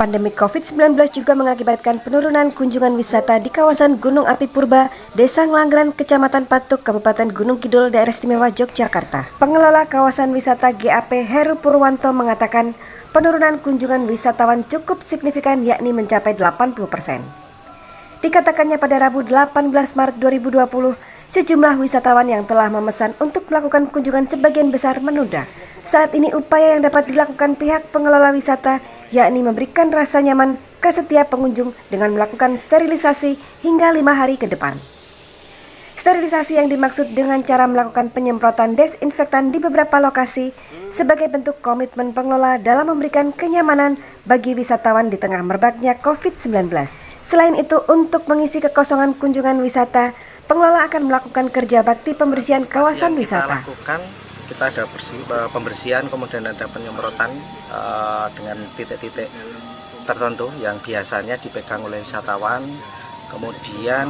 Pandemi COVID-19 juga mengakibatkan penurunan kunjungan wisata di kawasan Gunung Api Purba, Desa Ngelanggeran, Kecamatan Patuk, Kabupaten Gunung Kidul, Daerah Istimewa Yogyakarta. Pengelola kawasan wisata GAP Heru Purwanto mengatakan penurunan kunjungan wisatawan cukup signifikan, yakni mencapai 80%. Dikatakannya pada Rabu 18 Maret 2020, sejumlah wisatawan yang telah memesan untuk melakukan kunjungan sebagian besar menunda. Saat ini upaya yang dapat dilakukan pihak pengelola wisata yakni memberikan rasa nyaman ke setiap pengunjung dengan melakukan sterilisasi hingga 5 hari ke depan. Sterilisasi yang dimaksud dengan cara melakukan penyemprotan desinfektan di beberapa lokasi sebagai bentuk komitmen pengelola dalam memberikan kenyamanan bagi wisatawan di tengah merebaknya COVID-19. Selain itu, untuk mengisi kekosongan kunjungan wisata, pengelola akan melakukan kerja bakti pembersihan kawasan wisata. Kita ada pembersihan, kemudian ada penyemprotan dengan titik-titik tertentu yang biasanya dipegang oleh wisatawan. Kemudian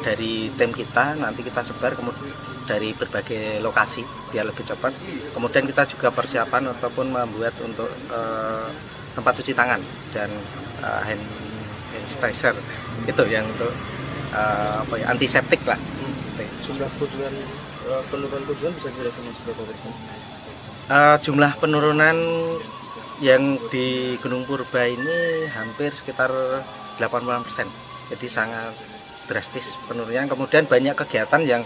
dari tim kita nanti kita sebar dari berbagai lokasi biar lebih cepat. Kemudian kita juga persiapan ataupun membuat untuk tempat cuci tangan dan hand sanitizer itu yang untuk antiseptik lah. Jumlah kunjungan penurunan kunjungan bisa dirasakan seberapa persen? Jumlah penurunan yang di Gunung Purba ini hampir sekitar 80%. Jadi sangat drastis penurunannya. Kemudian banyak kegiatan yang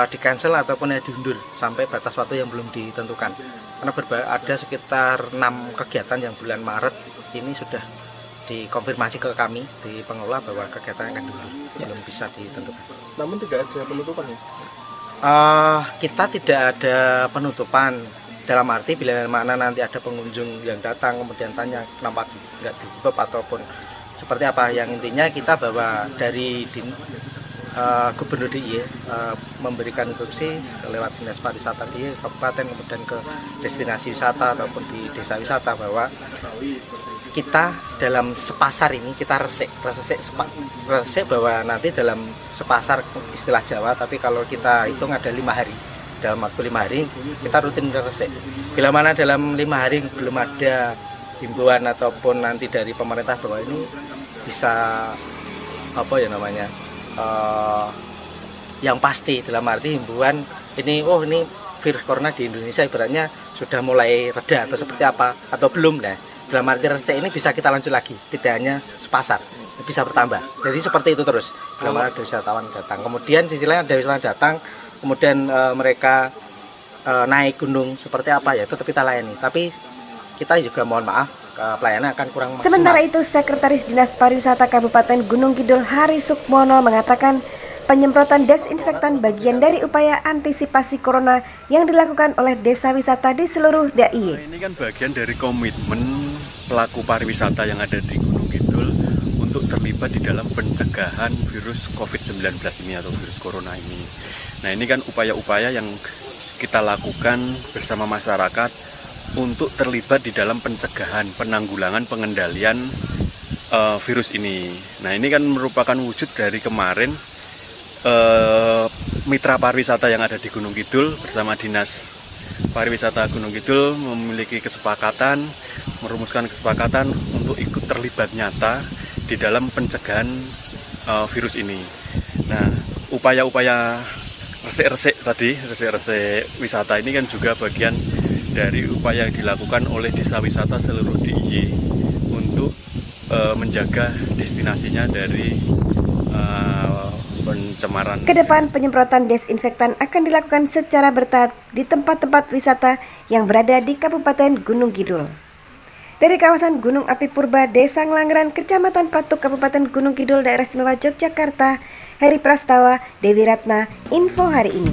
di-cancel ataupun diundur sampai batas waktu yang belum ditentukan. Karena ada sekitar 6 kegiatan yang bulan Maret ini sudah dikonfirmasi ke kami di pengelola bahwa kegiatan akan diundur, belum bisa ditentukan. Namun tidak ada penutupan ya? Kita tidak ada penutupan dalam arti bila mana nanti ada pengunjung yang datang kemudian tanya kenapa nggak ditutup ataupun seperti apa, yang intinya kita bahwa dari Gubernur DIY memberikan instruksi lewat Dinas Pariwisata di Kabupaten kemudian ke destinasi wisata ataupun di desa wisata bahwa kita dalam sepasar ini kita resik bahwa nanti dalam sepasar istilah Jawa, tapi kalau kita hitung ada 5 hari, dalam waktu 5 hari kita rutin resik. Bila mana dalam 5 hari belum ada himbauan ataupun nanti dari pemerintah bahwa ini bisa yang pasti dalam arti himbauan ini virus corona di Indonesia ibaratnya sudah mulai reda atau seperti apa atau belum, nah dalam arti resik ini bisa kita lanjut lagi, tidak hanya sepasar, bisa bertambah. Jadi seperti itu terus. Bila mana ada wisatawan datang, kemudian sisi lain ada wisatawan datang, kemudian mereka naik gunung seperti apa ya, tetap kita layani. Tapi kita juga mohon maaf, pelayanan akan kurang maksimal. Sementara itu, Sekretaris Dinas Pariwisata Kabupaten Gunung Kidul Hari Sukmono mengatakan penyemprotan desinfektan bagian dari upaya antisipasi corona yang dilakukan oleh desa wisata di seluruh DIY. Ini kan bagian dari komitmen pelaku pariwisata yang ada di Gunung Kidul untuk terlibat di dalam pencegahan virus COVID-19 ini atau virus corona ini. Nah, ini kan upaya-upaya yang kita lakukan bersama masyarakat untuk terlibat di dalam pencegahan, penanggulangan, pengendalian virus ini. Nah, ini kan merupakan wujud dari kemarin mitra pariwisata yang ada di Gunung Kidul bersama Dinas Pariwisata Gunung Kidul memiliki kesepakatan, merumuskan kesepakatan untuk ikut terlibat nyata di dalam pencegahan virus ini. Nah, upaya-upaya resik-resik wisata ini kan juga bagian dari upaya yang dilakukan oleh desa wisata seluruh DIY untuk menjaga destinasinya dari pencemaran. Kedepan penyemprotan desinfektan akan dilakukan secara bertahap di tempat-tempat wisata yang berada di Kabupaten Gunung Kidul. Dari kawasan Gunung Api Purba, Desa Ngelanggeran, Kecamatan Patuk, Kabupaten Gunung Kidul, Daerah Istimewa Yogyakarta, Heri Prastawa, Dewi Ratna, Info Hari Ini.